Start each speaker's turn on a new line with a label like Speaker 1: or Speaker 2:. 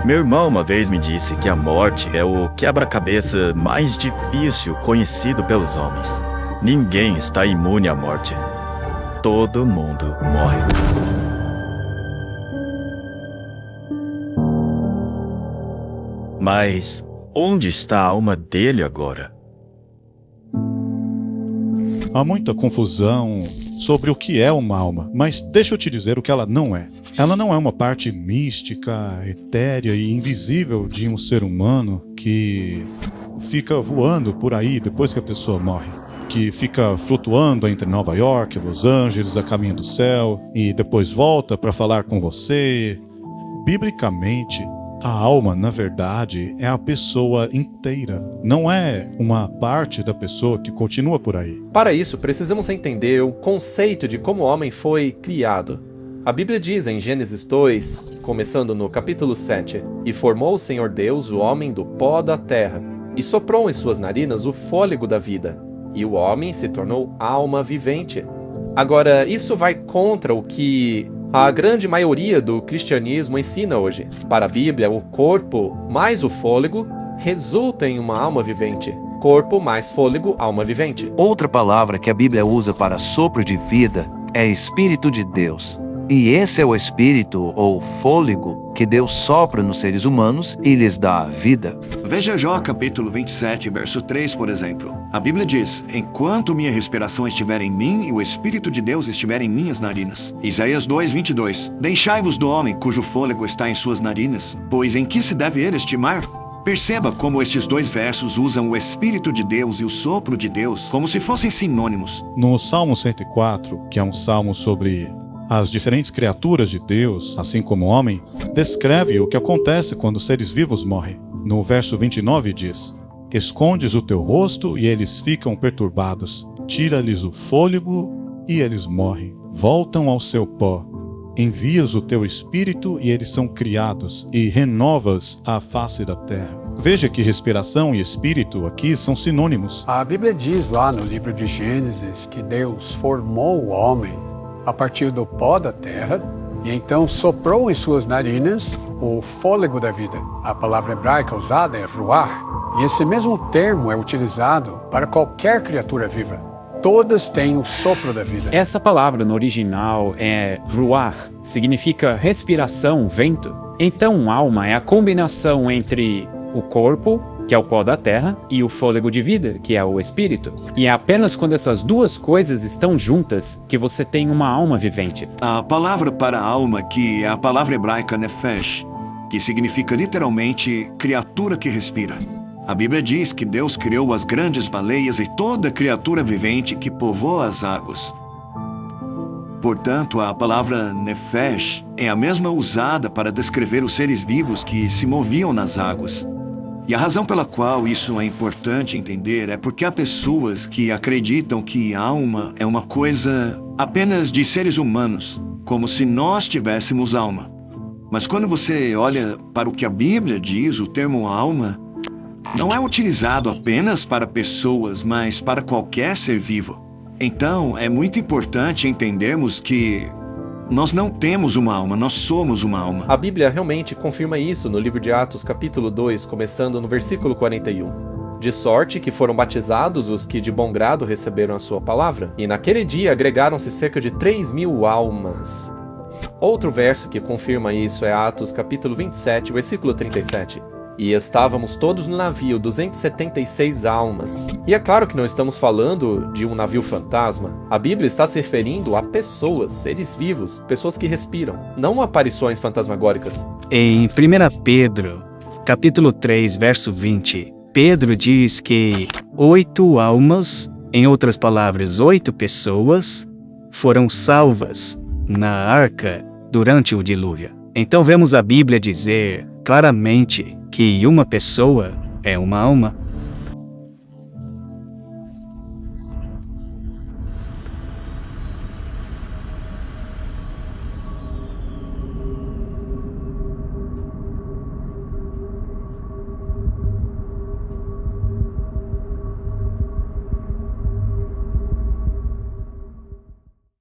Speaker 1: Meu irmão uma vez me disse que a morte é o quebra-cabeça mais difícil conhecido pelos homens. Ninguém está imune à morte. Todo mundo morre. Mas onde está a alma dele agora?
Speaker 2: Há muita confusão sobre o que é uma alma, mas deixa eu te dizer o que ela não é. Ela não é uma parte mística, etérea e invisível de um ser humano que fica voando por aí depois que a pessoa morre. Que fica flutuando entre Nova York e Los Angeles a caminho do céu e depois volta para falar com você. Biblicamente, a alma, na verdade, é a pessoa inteira. Não é uma parte da pessoa que continua por aí.
Speaker 3: Para isso, precisamos entender o conceito de como o homem foi criado. A Bíblia diz em Gênesis 2, começando no capítulo 7, "E formou o Senhor Deus o homem do pó da terra, e soprou em suas narinas o fôlego da vida, e o homem se tornou alma vivente." Agora, isso vai contra o que a grande maioria do cristianismo ensina hoje. Para a Bíblia, o corpo mais o fôlego resulta em uma alma vivente. Corpo mais fôlego, alma vivente.
Speaker 4: Outra palavra que a Bíblia usa para sopro de vida é Espírito de Deus. E esse é o espírito ou fôlego que Deus sopra nos seres humanos e lhes dá a vida.
Speaker 5: Veja Jó capítulo 27, verso 3, por exemplo. A Bíblia diz: "Enquanto minha respiração estiver em mim e o Espírito de Deus estiver em minhas narinas." Isaías 2, 22. "Deixai-vos do homem cujo fôlego está em suas narinas, pois em que se deve ele estimar?" Perceba como estes dois versos usam o Espírito de Deus e o sopro de Deus como se fossem sinônimos.
Speaker 2: No Salmo 104, que é um salmo sobre as diferentes criaturas de Deus, assim como o homem, descreve o que acontece quando os seres vivos morrem. No verso 29 diz: "Escondes o teu rosto e eles ficam perturbados. Tira-lhes o fôlego e eles morrem. Voltam ao seu pó. Envias o teu espírito e eles são criados, e renovas a face da terra." Veja que respiração e espírito aqui são sinônimos.
Speaker 6: A Bíblia diz lá no livro de Gênesis que Deus formou o homem a partir do pó da terra e então soprou em suas narinas o fôlego da vida. A palavra hebraica usada é ruach, e esse mesmo termo é utilizado para qualquer criatura viva. Todas têm o sopro da vida.
Speaker 7: Essa palavra no original é ruach, significa respiração, vento. Então, alma é a combinação entre o corpo, que é o pó da terra, e o fôlego de vida, que é o espírito. E é apenas quando essas duas coisas estão juntas que você tem uma alma vivente.
Speaker 5: A palavra para alma aqui é a palavra hebraica nefesh, que significa literalmente criatura que respira. A Bíblia diz que Deus criou as grandes baleias e toda criatura vivente que povoa as águas. Portanto, a palavra nefesh é a mesma usada para descrever os seres vivos que se moviam nas águas. E a razão pela qual isso é importante entender é porque há pessoas que acreditam que a alma é uma coisa apenas de seres humanos, como se nós tivéssemos alma. Mas quando você olha para o que a Bíblia diz, o termo alma não é utilizado apenas para pessoas, mas para qualquer ser vivo. Então, é muito importante entendermos que nós não temos uma alma, nós somos uma alma.
Speaker 3: A Bíblia realmente confirma isso no livro de Atos, capítulo 2, começando no versículo 41. "De sorte que foram batizados os que de bom grado receberam a sua palavra, e naquele dia agregaram-se cerca de 3.000 almas." Outro verso que confirma isso é Atos, capítulo 27, versículo 37. "E estávamos todos no navio, 276 almas." E é claro que não estamos falando de um navio fantasma. A Bíblia está se referindo a pessoas, seres vivos, pessoas que respiram, não aparições fantasmagóricas.
Speaker 8: Em 1 Pedro, capítulo 3, verso 20, Pedro diz que 8 almas, em outras palavras, 8 pessoas, foram salvas na arca durante o dilúvio. Então vemos a Bíblia dizer claramente que uma pessoa é uma alma.